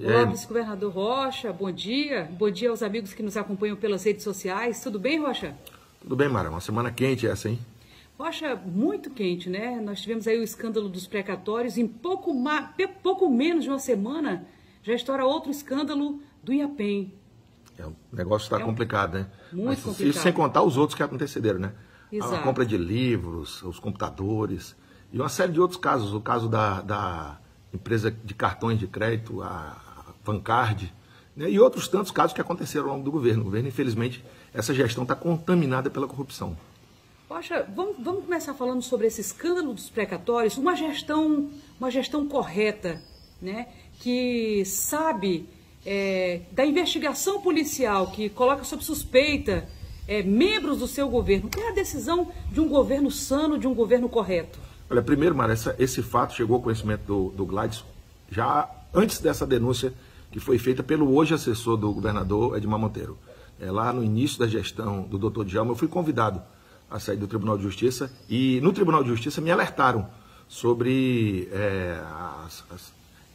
Olá, vice-governador Rocha, bom dia. Bom dia aos amigos que nos acompanham pelas redes sociais. Tudo bem, Rocha? Tudo bem, Mara. Uma semana quente essa, hein? Rocha, muito quente, né? Nós tivemos aí o escândalo dos precatórios. Em pouco menos de uma semana, já estoura outro escândalo do IAPEM. O negócio está complicado, né? Muito complicado. Isso sem contar os outros que aconteceram, né? Exato. A compra de livros, os computadores e uma série de outros casos. O caso da empresa de cartões de crédito, a Vancard, né? E outros tantos casos que aconteceram ao longo do governo. O governo, infelizmente, essa gestão está contaminada pela corrupção. Poxa, vamos começar falando sobre esse escândalo dos precatórios, uma gestão correta, né? Que sabe da investigação policial, que coloca sob suspeita membros do seu governo. Qual é a decisão de um governo sano, de um governo correto? Olha, primeiro, Mara, esse fato chegou ao conhecimento do Gladson já antes dessa denúncia que foi feita pelo hoje assessor do governador Edmar Monteiro. Lá no início da gestão do doutor Djalma, eu fui convidado a sair do Tribunal de Justiça e no Tribunal de Justiça me alertaram sobre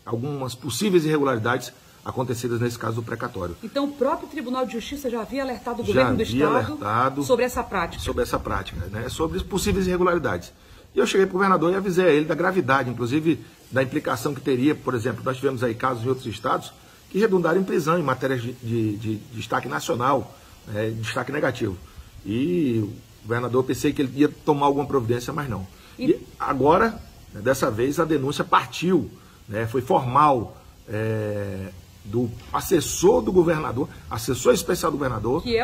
algumas possíveis irregularidades acontecidas nesse caso do precatório. Então o próprio Tribunal de Justiça já havia alertado o governo do Estado sobre essa prática? Sobre essa prática, né? Sobre possíveis irregularidades. E eu cheguei para o governador e avisei a ele da gravidade, inclusive da implicação que teria, por exemplo, nós tivemos aí casos em outros estados que redundaram em prisão em matérias de destaque nacional, destaque negativo. E o governador, pensei que ele ia tomar alguma providência, mas não. E agora, dessa vez, a denúncia partiu, foi formal, do assessor do governador, assessor especial do governador. Que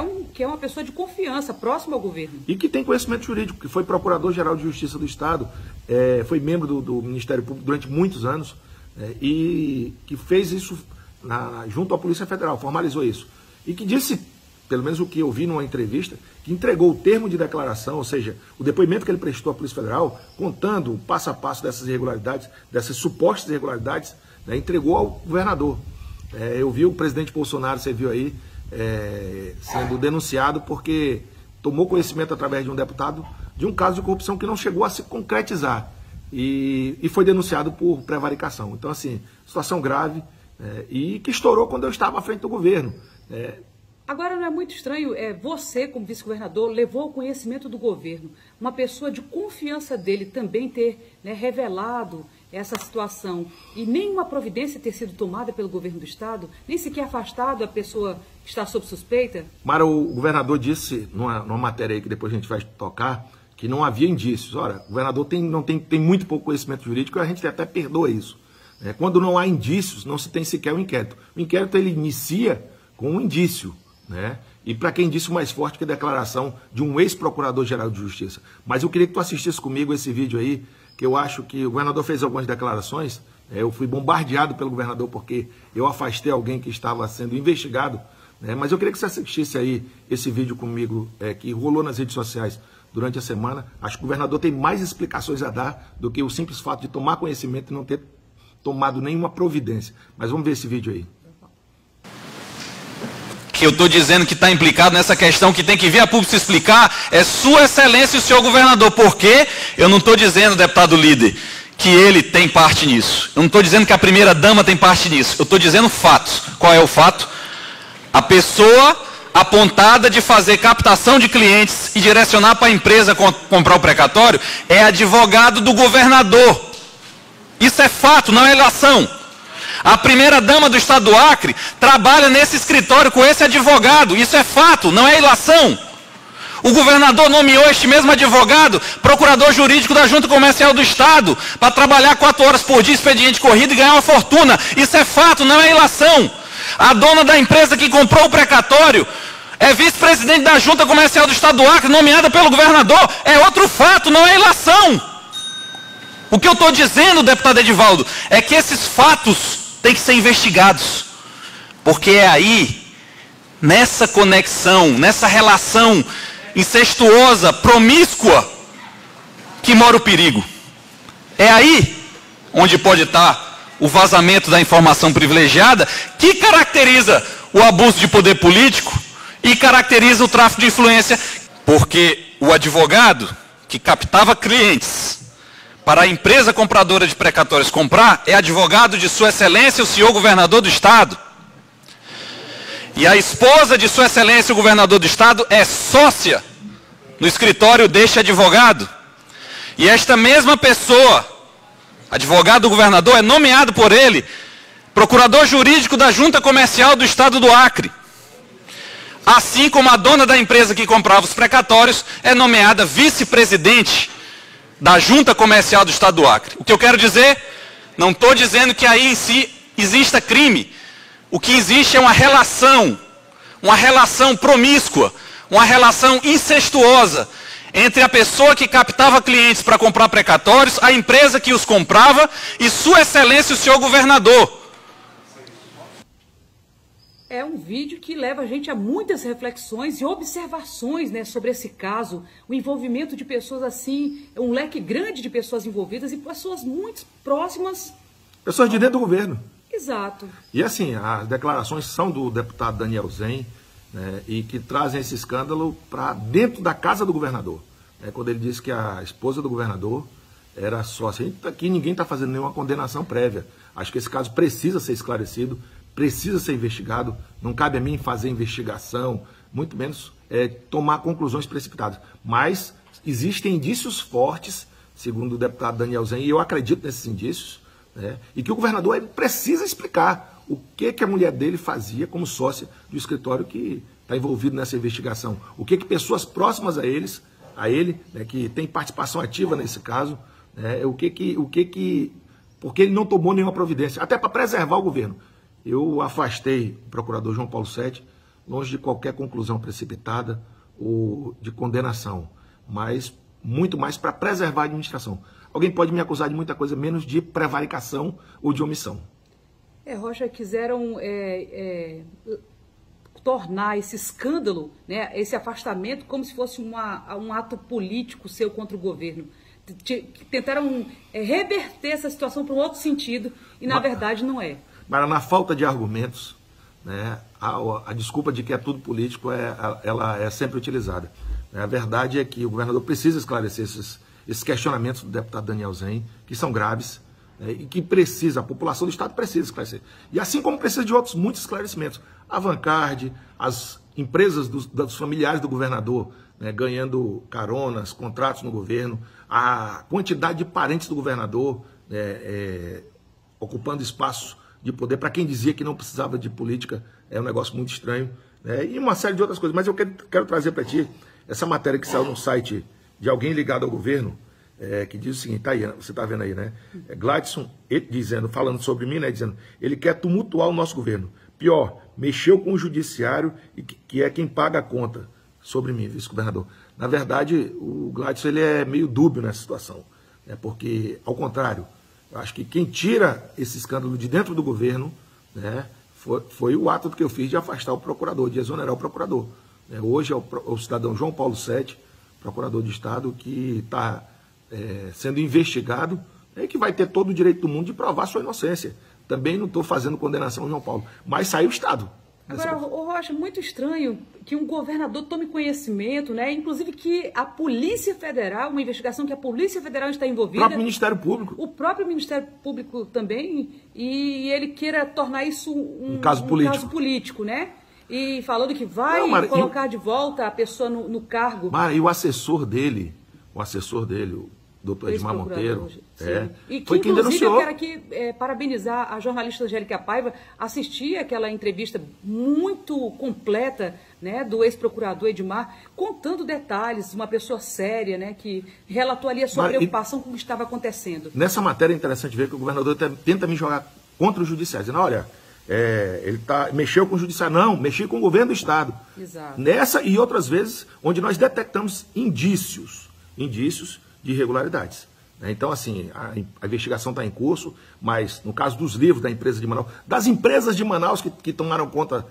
é uma pessoa de confiança, próxima ao governo. E que tem conhecimento jurídico, que foi procurador-geral de Justiça do Estado, foi membro do Ministério Público durante muitos anos, e que fez isso junto à Polícia Federal, formalizou isso. E que disse, pelo menos o que eu vi numa entrevista, que entregou o termo de declaração, ou seja, o depoimento que ele prestou à Polícia Federal, contando o passo a passo dessas irregularidades, dessas supostas irregularidades, entregou ao governador. Eu vi o presidente Bolsonaro, você viu aí, sendo denunciado porque tomou conhecimento através de um deputado de um caso de corrupção que não chegou a se concretizar e foi denunciado por prevaricação. Então, assim, situação grave e que estourou quando eu estava à frente do governo. Agora, não é muito estranho, você, como vice-governador, levou ao conhecimento do governo, uma pessoa de confiança dele também ter revelado essa situação e nenhuma providência ter sido tomada pelo governo do Estado, nem sequer afastado a pessoa que está sob suspeita? Mara, o governador disse, numa matéria aí que depois a gente vai tocar, que não havia indícios. Ora, o governador tem muito pouco conhecimento jurídico e a gente até perdoa isso. Quando não há indícios, não se tem sequer um inquérito. O inquérito ele inicia com um indício, e para quem disse mais forte que a declaração de um ex-procurador-geral de Justiça. Mas eu queria que tu assistisse comigo esse vídeo aí, que eu acho que o governador fez algumas declarações, eu fui bombardeado pelo governador porque eu afastei alguém que estava sendo investigado, mas eu queria que você assistisse aí esse vídeo comigo, que rolou nas redes sociais durante a semana. Acho que o governador tem mais explicações a dar do que o simples fato de tomar conhecimento e não ter tomado nenhuma providência. Mas vamos ver esse vídeo aí. Que eu estou dizendo que está implicado nessa questão, que tem que vir a público se explicar, é Sua Excelência e o senhor governador. Por quê? Eu não estou dizendo, deputado líder, que ele tem parte nisso. Eu não estou dizendo que a primeira-dama tem parte nisso. Eu estou dizendo fatos. Qual é o fato? A pessoa apontada de fazer captação de clientes e direcionar para a empresa comprar o precatório é advogado do governador. Isso é fato, não é ilação. A primeira-dama do Estado do Acre trabalha nesse escritório com esse advogado. Isso é fato, não é ilação. O governador nomeou este mesmo advogado, procurador jurídico da Junta Comercial do Estado, para trabalhar 4 horas por dia, expediente corrido e ganhar uma fortuna. Isso é fato, não é ilação. A dona da empresa que comprou o precatório é vice-presidente da Junta Comercial do Estado do Acre, nomeada pelo governador. É outro fato, não é ilação. O que eu estou dizendo, deputado Edivaldo, é que esses fatos têm que ser investigados, porque é aí, nessa conexão, nessa relação incestuosa, promíscua, que mora o perigo. É aí onde pode estar o vazamento da informação privilegiada, que caracteriza o abuso de poder político e caracteriza o tráfico de influência, porque o advogado que captava clientes para a empresa compradora de precatórios comprar é advogado de Sua Excelência o senhor governador do Estado. E a esposa de Sua Excelência o governador do Estado é sócia no escritório deste advogado. E esta mesma pessoa, advogado do governador, é nomeado por ele procurador jurídico da Junta Comercial do Estado do Acre. Assim como a dona da empresa que comprava os precatórios é nomeada vice-presidente da Junta Comercial do Estado do Acre. O que eu quero dizer, não estou dizendo que aí em si exista crime. O que existe é uma relação promíscua, uma relação incestuosa entre a pessoa que captava clientes para comprar precatórios, a empresa que os comprava e Sua Excelência o senhor governador. É um vídeo que leva a gente a muitas reflexões e observações, né, sobre esse caso, o envolvimento de pessoas assim, um leque grande de pessoas envolvidas e pessoas muito próximas. Pessoas de dentro do governo. Exato. E assim, as declarações são do deputado Daniel Zen, né, e que trazem esse escândalo para dentro da casa do governador. Quando ele disse que a esposa do governador era sócia. Aqui ninguém está fazendo nenhuma condenação prévia. Acho que esse caso precisa ser esclarecido, precisa ser investigado. Não cabe a mim fazer investigação, muito menos tomar conclusões precipitadas. Mas existem indícios fortes, segundo o deputado Daniel Zen, e eu acredito nesses indícios, né, e que o governador precisa explicar o que a mulher dele fazia como sócia do escritório que está envolvido nessa investigação. O que pessoas próximas a ele, né, que tem participação ativa nesse caso, né, porque ele não tomou nenhuma providência, até para preservar o governo. Eu afastei o procurador João Paulo Sete, longe de qualquer conclusão precipitada ou de condenação, mas muito mais para preservar a administração. Alguém pode me acusar de muita coisa, menos de prevaricação ou de omissão. Rocha, quiseram tornar esse escândalo, né, esse afastamento, como se fosse um ato político seu contra o governo. Tentaram reverter essa situação para um outro sentido e, na verdade, não é. Mas na falta de argumentos, né, a desculpa de que é tudo político, ela é sempre utilizada. A verdade é que o governador precisa esclarecer esses questionamentos do deputado Daniel Zen, que são graves, e que a população do Estado precisa esclarecer. E assim como precisa de outros muitos esclarecimentos. A Avantcard, as empresas dos familiares do governador, né, ganhando caronas, contratos no governo, a quantidade de parentes do governador ocupando espaço de poder, para quem dizia que não precisava de política, é um negócio muito estranho, né, e uma série de outras coisas. Mas eu quero trazer para ti essa matéria que saiu no site de alguém ligado ao governo, que diz o seguinte, tá aí, você está vendo aí, né? Gladson, falando sobre mim, né, dizendo, ele quer tumultuar o nosso governo. Pior, mexeu com o judiciário, e que é quem paga a conta sobre mim, vice-governador. Na verdade, o Gladson ele é meio dúbio nessa situação, né, porque, ao contrário, eu acho que quem tira esse escândalo de dentro do governo, né, foi o ato que eu fiz de afastar o procurador, de exonerar o procurador. Hoje é o cidadão João Paulo Sete, procurador de Estado, que está sendo investigado, e que vai ter todo o direito do mundo de provar sua inocência. Também não estou fazendo condenação ao João Paulo, mas saiu o Estado. Agora, Rocha, muito estranho que um governador tome conhecimento, né? Inclusive que a Polícia Federal, uma investigação que a Polícia Federal está envolvida. O próprio Ministério Público. O próprio Ministério Público também, e ele queira tornar isso um caso político, né? E falando que vai colocar de volta a pessoa no cargo. E o assessor dele, o doutor Edmar Monteiro, e que, foi quem inclusive, denunciou. eu quero aqui parabenizar a jornalista Angélica Paiva, assisti aquela entrevista muito completa, né, do ex-procurador Edmar, contando detalhes, uma pessoa séria, né, que relatou ali a sua preocupação com o que estava acontecendo. Nessa matéria é interessante ver que o governador tenta me jogar contra o judiciário, dizendo, olha, ele mexeu com o judiciário. Não, mexeu com o governo do Estado. Exato. Nessa e outras vezes, onde nós detectamos indícios de irregularidades. Então, assim, a investigação está em curso, mas no caso dos livros da empresa de Manaus, das empresas de Manaus que tomaram conta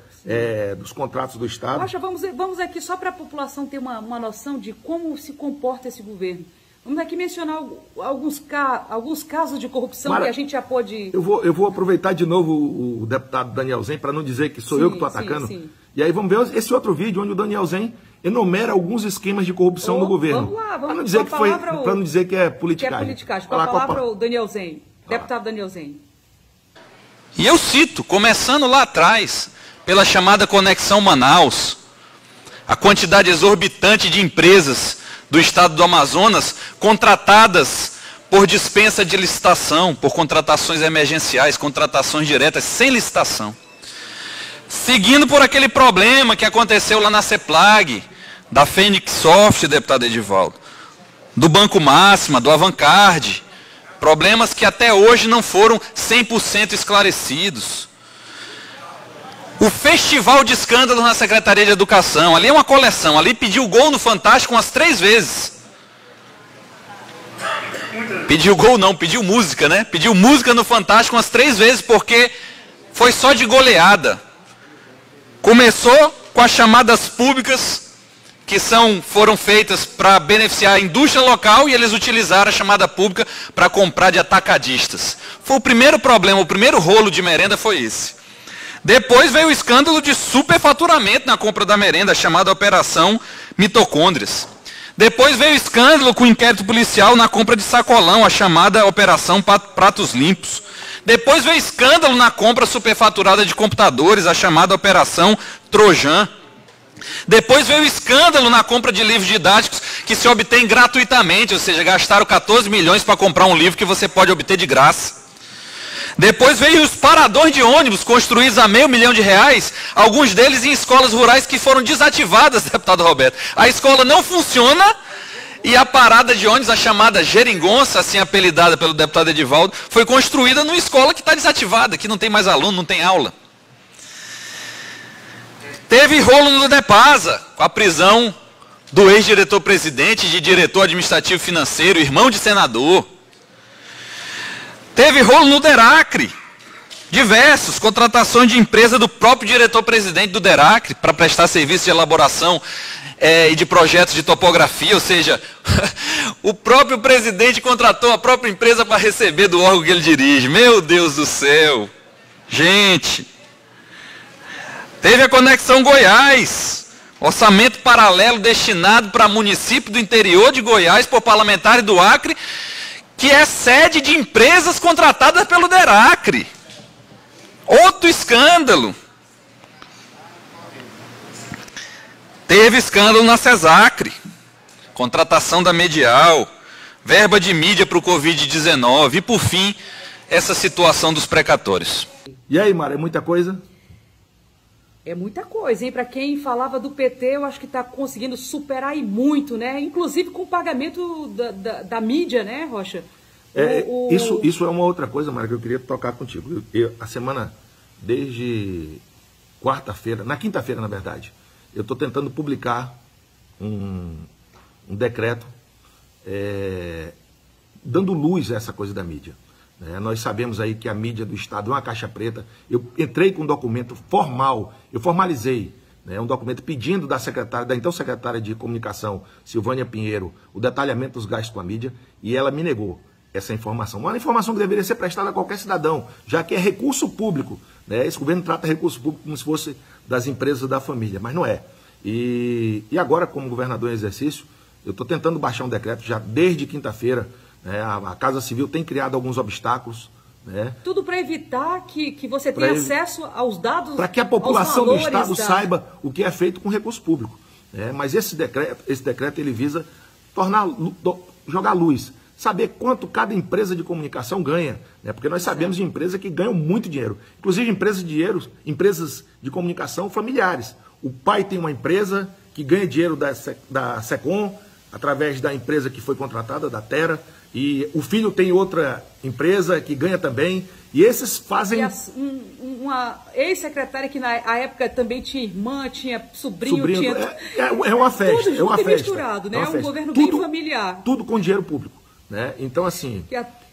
dos contratos do Estado. Poxa, vamos aqui só para a população ter uma noção de como se comporta esse governo. Vamos aqui mencionar alguns casos de corrupção Mara, que a gente já pôde... Eu vou aproveitar de novo o deputado Daniel Zen para não dizer que sou eu que estou atacando. Sim. E aí vamos ver esse outro vídeo onde o Daniel Zen enumera alguns esquemas de corrupção no governo. Vamos lá, para não dizer para não dizer que é politicagem. Que é politicagem. Com a palavra o Daniel Zen, deputado Daniel Zen. E eu cito, começando lá atrás, pela chamada Conexão Manaus, a quantidade exorbitante de empresas do estado do Amazonas contratadas por dispensa de licitação, por contratações emergenciais, contratações diretas, sem licitação. Seguindo por aquele problema que aconteceu lá na CEPLAG, da Fênix Soft, deputado Edivaldo, do Banco Máxima, do Avantcard, problemas que até hoje não foram 100% esclarecidos. O festival de escândalo na Secretaria de Educação, ali é uma coleção, ali pediu gol no Fantástico umas 3 vezes. Pediu gol não, pediu música, né? Pediu música no Fantástico umas 3 vezes, porque foi só de goleada. Começou com as chamadas públicas, que foram feitas para beneficiar a indústria local, e eles utilizaram a chamada pública para comprar de atacadistas. Foi o primeiro problema, o primeiro rolo de merenda foi esse. Depois veio o escândalo de superfaturamento na compra da merenda, a chamada Operação Mitocôndrias. Depois veio o escândalo com o inquérito policial na compra de sacolão, a chamada Operação Pratos Limpos. Depois veio o escândalo na compra superfaturada de computadores, a chamada Operação Trojan. Depois veio o escândalo na compra de livros didáticos que se obtém gratuitamente, ou seja, gastaram 14 milhões para comprar um livro que você pode obter de graça. Depois veio os paradores de ônibus construídos a R$500 mil, alguns deles em escolas rurais que foram desativadas, deputado Roberto. A escola não funciona e a parada de ônibus, a chamada geringonça, assim apelidada pelo deputado Edivaldo, foi construída numa escola que está desativada, que não tem mais aluno, não tem aula. Teve rolo no DEPASA, com a prisão do ex-diretor-presidente de diretor administrativo financeiro, irmão de senador. Teve rolo no DERACRE, diversos, contratações de empresa do próprio diretor-presidente do DERACRE para prestar serviço de elaboração e de projetos de topografia, ou seja, o próprio presidente contratou a própria empresa para receber do órgão que ele dirige. Meu Deus do céu! Gente! Teve a Conexão Goiás, orçamento paralelo destinado para município do interior de Goiás por parlamentares do Acre, que é sede de empresas contratadas pelo DERACRE. Outro escândalo. Teve escândalo na CESACRE, contratação da Medial, verba de mídia para o Covid-19 e, por fim, essa situação dos precatórios. E aí, Mara, é muita coisa? É muita coisa, hein? Para quem falava do PT, eu acho que está conseguindo superar e muito, né? Inclusive com o pagamento da mídia, né, Rocha? Isso é uma outra coisa, Mara, que eu queria tocar contigo. A semana, desde quarta-feira, na quinta-feira, na verdade, eu estou tentando publicar um decreto dando luz a essa coisa da mídia. Nós sabemos aí que a mídia do Estado é uma caixa preta. Eu entrei com um documento formal, eu formalizei um documento pedindo da então secretária de Comunicação, Silvânia Pinheiro, o detalhamento dos gastos com a mídia, e ela me negou essa informação. Uma informação que deveria ser prestada a qualquer cidadão, já que é recurso público. Esse governo trata recurso público como se fosse das empresas da família, mas não é. E agora, como governador em exercício, eu estou tentando baixar um decreto já desde quinta-feira. A Casa Civil tem criado alguns obstáculos. Tudo para evitar que você tenha acesso aos dados, para que a população do Estado saiba o que é feito com recurso público. Mas esse decreto ele visa jogar luz, saber quanto cada empresa de comunicação ganha. Porque nós sabemos de empresas que ganham muito dinheiro. Inclusive empresas de comunicação familiares. O pai tem uma empresa que ganha dinheiro da SECOM, através da empresa que foi contratada, da Terra, e o filho tem outra empresa que ganha também, e esses fazem... Uma ex-secretária que na época também tinha irmã, tinha sobrinho tinha... É uma festa, tudo junto e misturado, né? Um governo bem familiar. Tudo com dinheiro público. Então, assim...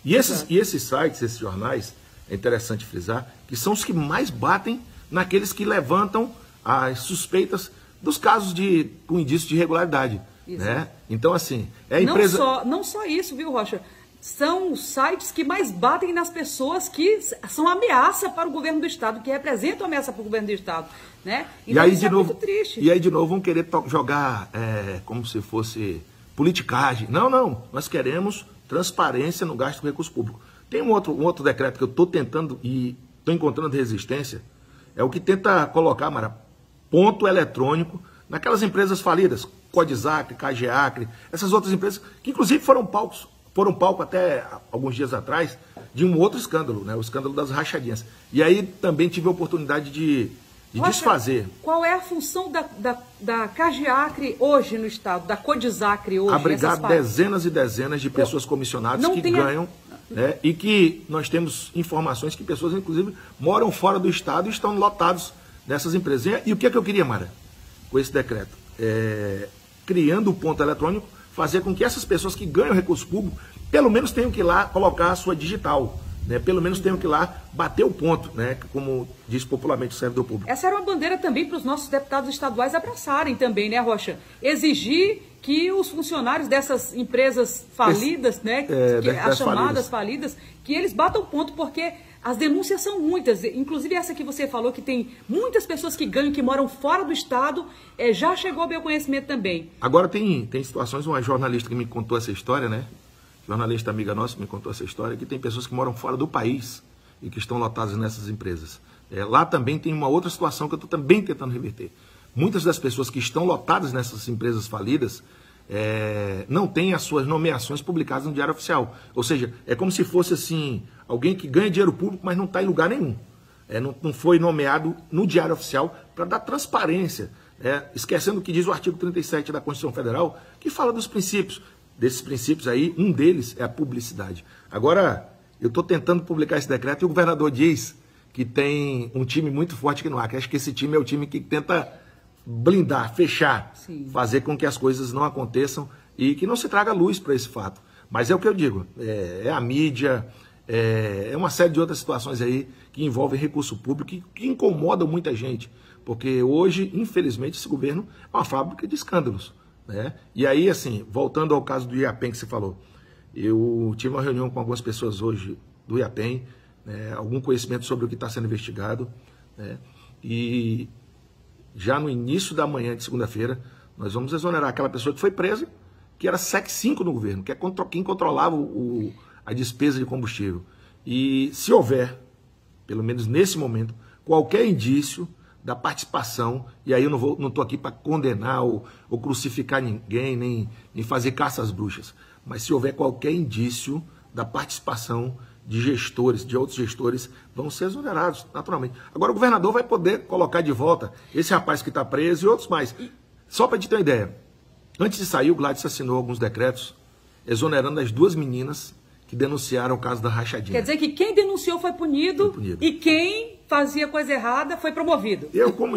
E esses sites, esses jornais, é interessante frisar, que são os que mais batem naqueles que levantam as suspeitas dos casos com indício de irregularidade. né? Então, assim, é a empresa... Não só isso, viu, Rocha? São os sites que mais batem nas pessoas que são ameaça para o governo do Estado, que representam ameaça para o governo do Estado, né? Então, isso é muito triste. E aí, de novo, vão querer jogar como se fosse politicagem. Não. Nós queremos transparência no gasto do recurso público. Tem um outro decreto que eu estou tentando e estou encontrando resistência, é o que tenta colocar, Mara, ponto eletrônico naquelas empresas falidas, Codisacre, KGAcre, essas outras empresas, que inclusive foram palco até alguns dias atrás de um outro escândalo, né? O escândalo das rachadinhas. E aí também tive a oportunidade de desfazer. Qual é a função da KGAcre hoje no Estado, da Codisacre hoje? Abrigar dezenas e dezenas de pessoas comissionadas que ganham, né? E que nós temos informações que pessoas, inclusive, moram fora do Estado e estão lotados nessas empresas. E o que é que eu queria, Mara, com esse decreto? Criando o ponto eletrônico, fazer com que essas pessoas que ganham recurso público, pelo menos tenham que ir lá colocar a sua digital, né? Pelo menos tenham que ir lá bater o ponto, né? Como diz popularmente o servidor público. Essa era uma bandeira também para os nossos deputados estaduais abraçarem também, né, Rocha? Exigir que os funcionários dessas empresas falidas, né, as chamadas falidas, que eles batam o ponto, porque as denúncias são muitas, inclusive essa que você falou, que tem muitas pessoas que ganham, que moram fora do Estado, já chegou ao meu conhecimento também. Agora tem situações, uma jornalista que me contou essa história, né? Jornalista amiga nossa me contou essa história, que tem pessoas que moram fora do país e que estão lotadas nessas empresas. Lá também tem uma outra situação que eu estou também tentando reverter. Muitas das pessoas que estão lotadas nessas empresas falidas não têm as suas nomeações publicadas no Diário Oficial. Ou seja, é como se fosse assim, alguém que ganha dinheiro público, mas não está em lugar nenhum. Não foi nomeado no Diário Oficial para dar transparência. Esquecendo o que diz o artigo 37 da Constituição Federal, que fala dos princípios. Desses princípios aí, um deles é a publicidade. Agora, eu estou tentando publicar esse decreto e o governador diz que tem um time muito forte aqui no Acre. Acho que esse time é o time que tenta blindar, fechar, fazer com que as coisas não aconteçam e que não se traga luz para esse fato. Mas é o que eu digo, é a mídia, é uma série de outras situações aí que envolvem recurso público que incomodam muita gente, porque hoje, infelizmente, esse governo é uma fábrica de escândalos, né? E aí, assim, voltando ao caso do IAPEM que você falou, eu tive uma reunião com algumas pessoas hoje do IAPEM, né, algum conhecimento sobre o que está sendo investigado, né, e já no início da manhã de segunda-feira, nós vamos exonerar aquela pessoa que foi presa, que era SEC 5 no governo, que é quem controlava a despesa de combustível. E se houver, pelo menos nesse momento, qualquer indício da participação, e aí eu não estou aqui para condenar ou crucificar ninguém, nem fazer caça às bruxas, mas se houver qualquer indício da participação de gestores, de outros gestores, vão ser exonerados, naturalmente. Agora o governador vai poder colocar de volta esse rapaz que está preso e outros mais. Só para te ter uma ideia, antes de sair, o Gladys assinou alguns decretos exonerando as 2 meninas que denunciaram o caso da rachadinha. Quer dizer que quem denunciou foi punido. E quem fazia coisa errada foi promovido. Eu, como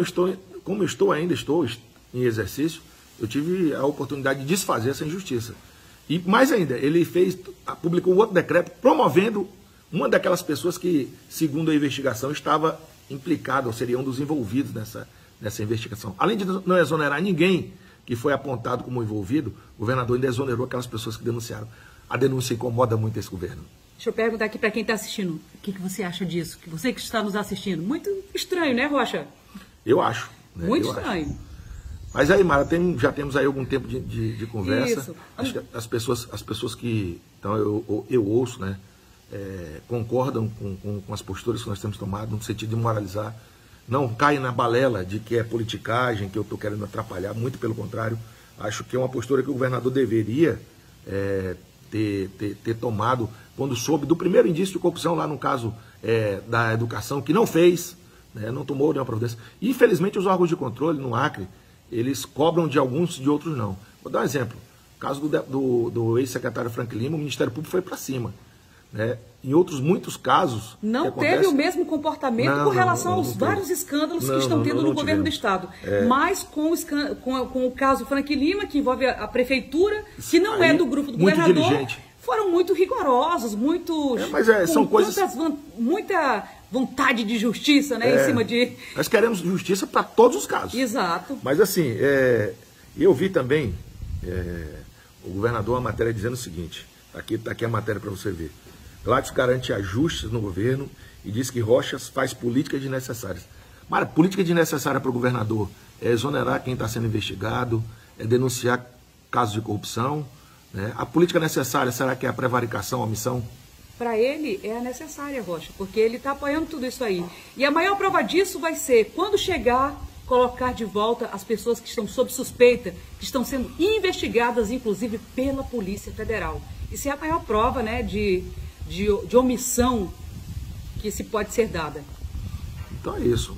ainda estou em exercício, eu tive a oportunidade de desfazer essa injustiça. E mais ainda, ele publicou um outro decreto promovendo uma daquelas pessoas que, segundo a investigação, estava implicada, ou seria um dos envolvidos nessa investigação. Além de não exonerar ninguém que foi apontado como envolvido, o governador ainda exonerou aquelas pessoas que denunciaram. A denúncia incomoda muito esse governo. Deixa eu perguntar aqui para quem está assistindo, o que você acha disso? Que você que está nos assistindo. Muito estranho, né, Rocha? Eu acho. Né? Muito estranho. Acho. Mas aí, Mara, já temos aí algum tempo de conversa. Isso. Acho que as pessoas que então, eu ouço, né, concordam com as posturas que nós temos tomado, no sentido de moralizar. Não caem na balela de que é politicagem, que eu estou querendo atrapalhar, muito pelo contrário. Acho que é uma postura que o governador deveria ter tomado quando soube do primeiro indício de corrupção, lá no caso da educação, que não fez, né, não tomou nenhuma providência. E, infelizmente, os órgãos de controle no Acre, eles cobram de alguns e de outros não. Vou dar um exemplo. No caso do ex-secretário Frank Lima, o Ministério Público foi para cima. Né? Em outros muitos casos... Não teve o mesmo comportamento com relação aos vários escândalos que estão tendo no governo do Estado. Mas com o caso Frank Lima, que envolve a prefeitura, que não é do grupo do governador, dirigente. Foram muito rigorosos, são coisas... muita vontade de justiça, né, em cima de... Nós queremos justiça para todos os casos. Exato. Mas assim, eu vi também o governador, a matéria dizendo o seguinte, tá aqui a matéria para você ver. Gladys garante ajustes no governo e diz que Rochas faz políticas desnecessárias. Mara, política desnecessária para o governador é exonerar quem está sendo investigado, é denunciar casos de corrupção, né? A política necessária, será que é a prevaricação, a omissão? Para ele é a necessária, Rocha, porque ele está apoiando tudo isso aí. E a maior prova disso vai ser, quando chegar, colocar de volta as pessoas que estão sob suspeita, que estão sendo investigadas, inclusive, pela Polícia Federal. Isso é a maior prova, né, de omissão que se pode ser dada. Então é isso.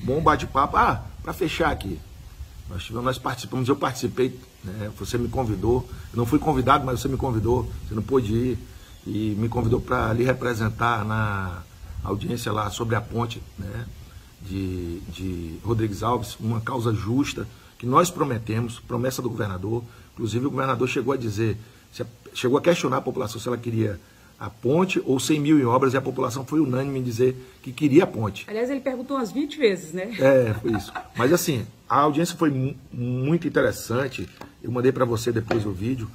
Bom bate-papo. Para fechar aqui, nós participamos, eu participei, né, você me convidou, eu não fui convidado, mas você me convidou, você não pôde ir, e me convidou para lhe representar na audiência lá sobre a ponte, né, de Rodrigues Alves, uma causa justa que nós prometemos, promessa do governador. Inclusive o governador chegou a dizer, chegou a questionar a população se ela queria a ponte ou 100 mil em obras, e a população foi unânime em dizer que queria a ponte. Aliás, ele perguntou umas 20 vezes, né? Foi isso. Mas assim, a audiência foi muito interessante, eu mandei para você depois o vídeo,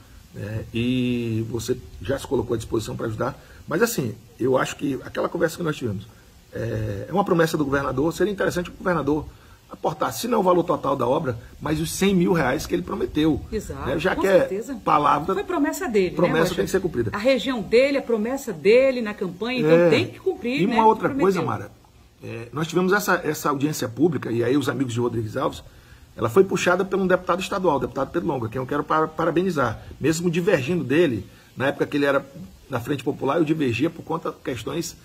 e você já se colocou à disposição para ajudar. Mas assim, eu acho que aquela conversa que nós tivemos é uma promessa do governador. Seria interessante o governador aportar, se não o valor total da obra, mas os 100 mil reais que ele prometeu. Exato, né? Já com que certeza. Palavra... Foi promessa dele, promessa, né, tem que ser cumprida. A região dele, a promessa dele na campanha, então tem que cumprir. E né, uma outra coisa, Mara, nós tivemos essa audiência pública, e aí os amigos de Rodrigues Alves, ela foi puxada por um deputado estadual, o deputado Pedro Longa, quem eu quero parabenizar. Mesmo divergindo dele, na época que ele era na Frente Popular, eu divergia por conta de questões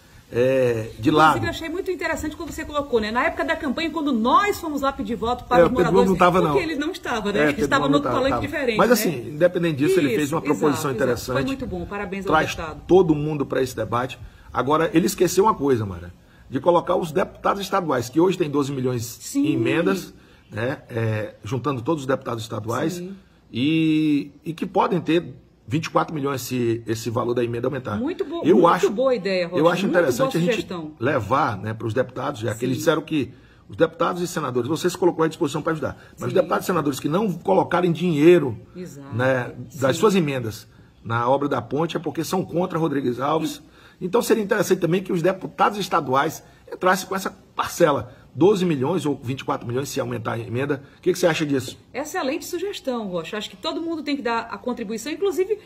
de lado. Inclusive, eu achei muito interessante quando você colocou, né? Na época da campanha, quando nós fomos lá pedir voto para os moradores, não estava, porque não. ele não estava, né? Ele estava no outro palanque diferente. Mas né? assim, independente disso, ele fez uma proposição interessante. Foi muito bom, parabéns ao traz deputado. Todo mundo para esse debate. Agora, ele esqueceu uma coisa, Mara, de colocar os deputados estaduais, que hoje tem 12 milhões em emendas, né? Juntando todos os deputados estaduais, e que podem ter 24 milhões se esse valor da emenda aumentar. Muito boa ideia, Rocha. Eu acho interessante a gente levar, né, para os deputados, já que eles disseram que os deputados e senadores, você se colocou à disposição para ajudar, mas os deputados e senadores que não colocarem dinheiro, né, das suas emendas na obra da ponte é porque são contra Rodrigues Alves. Então seria interessante também que os deputados estaduais entrassem com essa parcela. 12 milhões ou 24 milhões se aumentar a emenda. O que você acha disso? Excelente sugestão, Rocha. Acho que todo mundo tem que dar a contribuição, inclusive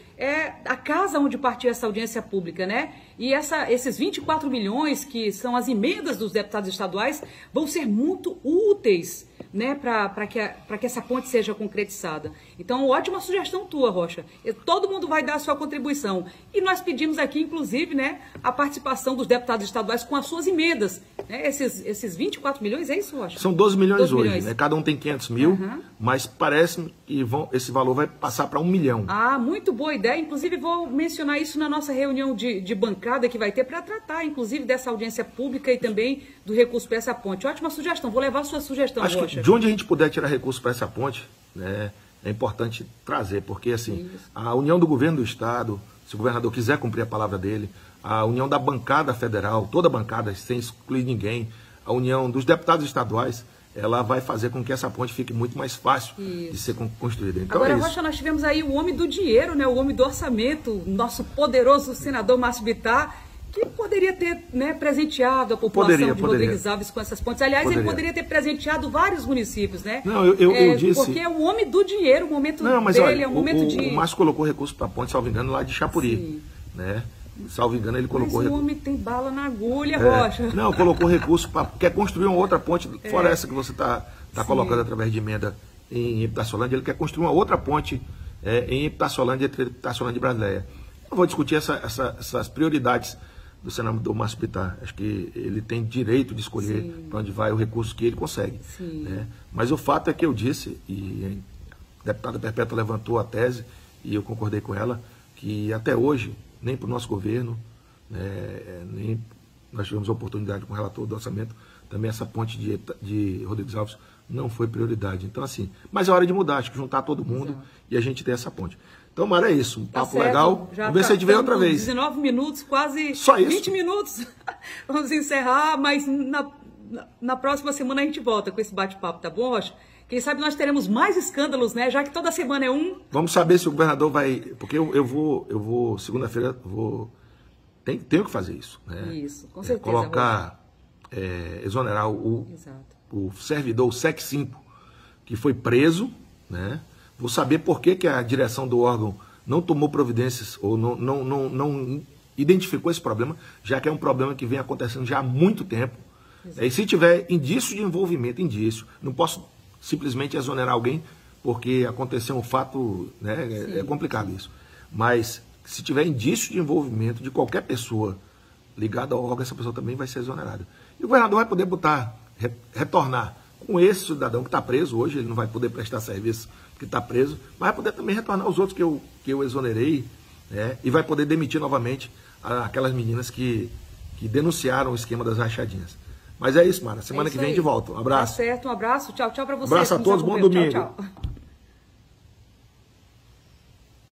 a casa onde partiu essa audiência pública, né? E esses 24 milhões, que são as emendas dos deputados estaduais, vão ser muito úteis, né, para que essa ponte seja concretizada. Então, ótima sugestão tua, Rocha. Todo mundo vai dar a sua contribuição. E nós pedimos aqui, inclusive, né, a participação dos deputados estaduais com as suas emendas. Né? Esses 24 milhões, é isso, Rocha? São 12 milhões hoje, né? Cada um tem 500 mil, mas parece que esse valor vai passar para 1 milhão. Muito boa ideia. Inclusive, vou mencionar isso na nossa reunião de bancada que vai ter para tratar, inclusive, dessa audiência pública e também do recurso para essa ponte. Ótima sugestão. Vou levar a sua sugestão, Rocha. Acho que de onde a gente puder tirar recurso para essa ponte, né, é importante trazer, porque assim, a união do governo do Estado, se o governador quiser cumprir a palavra dele, a união da bancada federal, toda a bancada, sem excluir ninguém, a união dos deputados estaduais, ela vai fazer com que essa ponte fique muito mais fácil de ser construída. Então, agora, Rocha, nós tivemos aí o homem do dinheiro, né, o homem do orçamento, nosso poderoso senador Márcio Bittar, que poderia ter, né, presenteado a população de Rodrigues Alves com essas pontes. Aliás, ele poderia ter presenteado vários municípios, né? Não, eu disse... Porque é o homem do dinheiro, o momento dele, olha, é o momento de... O Márcio colocou recurso para a ponte, salvo engano, lá de Chapuri, né? Salvo engano, ele colocou... Mas o homem tem bala na agulha, Rocha. Não, colocou recurso para... Quer construir uma outra ponte, fora essa que você está colocando através de emenda em Ipitaçolândia, ele quer construir uma outra ponte em Ipitaçolândia, entre Ipitaçolândia e Brasileia. Eu vou discutir essas prioridades do senador Márcio Bittar. Acho que ele tem direito de escolher para onde vai o recurso que ele consegue. Né? Mas o fato é que eu disse, e a deputada Perpétua levantou a tese, e eu concordei com ela, que até hoje, nem para o nosso governo, nem nós tivemos a oportunidade com o relator do orçamento, também essa ponte de Rodrigues Alves não foi prioridade. Então, assim, mas é hora de mudar, acho que juntar todo mundo e a gente ter essa ponte. Então, Mara, é isso. Um papo legal. Vamos ver se a gente vem outra vez. 19 minutos, quase só isso? 20 minutos. Vamos encerrar, mas na próxima semana a gente volta com esse bate-papo, tá bom, Rocha? Quem sabe nós teremos mais escândalos, né? Já que toda semana é um. Vamos saber se o governador vai... Porque eu vou segunda-feira, tenho que fazer isso. Né? Isso, com certeza. Colocar, exonerar o servidor, o SEC-5, que foi preso, né? Vou saber por que a direção do órgão não tomou providências ou não identificou esse problema, já que é um problema que vem acontecendo já há muito tempo. E se tiver indício de envolvimento, não posso simplesmente exonerar alguém porque aconteceu um fato, né? É complicado isso. Mas se tiver indício de envolvimento de qualquer pessoa ligada ao órgão, essa pessoa também vai ser exonerada. E o governador vai poder retornar com esse cidadão que está preso hoje, ele não vai poder prestar serviço porque está preso, mas vai poder também retornar os outros que eu exonerei, né? E vai poder demitir novamente aquelas meninas que denunciaram o esquema das rachadinhas. Mas é isso, Mara. Semana que vem de volta. Um abraço. Tá certo, um abraço. Tchau, tchau para vocês. Abraço a todos, bom domingo. Tchau, tchau.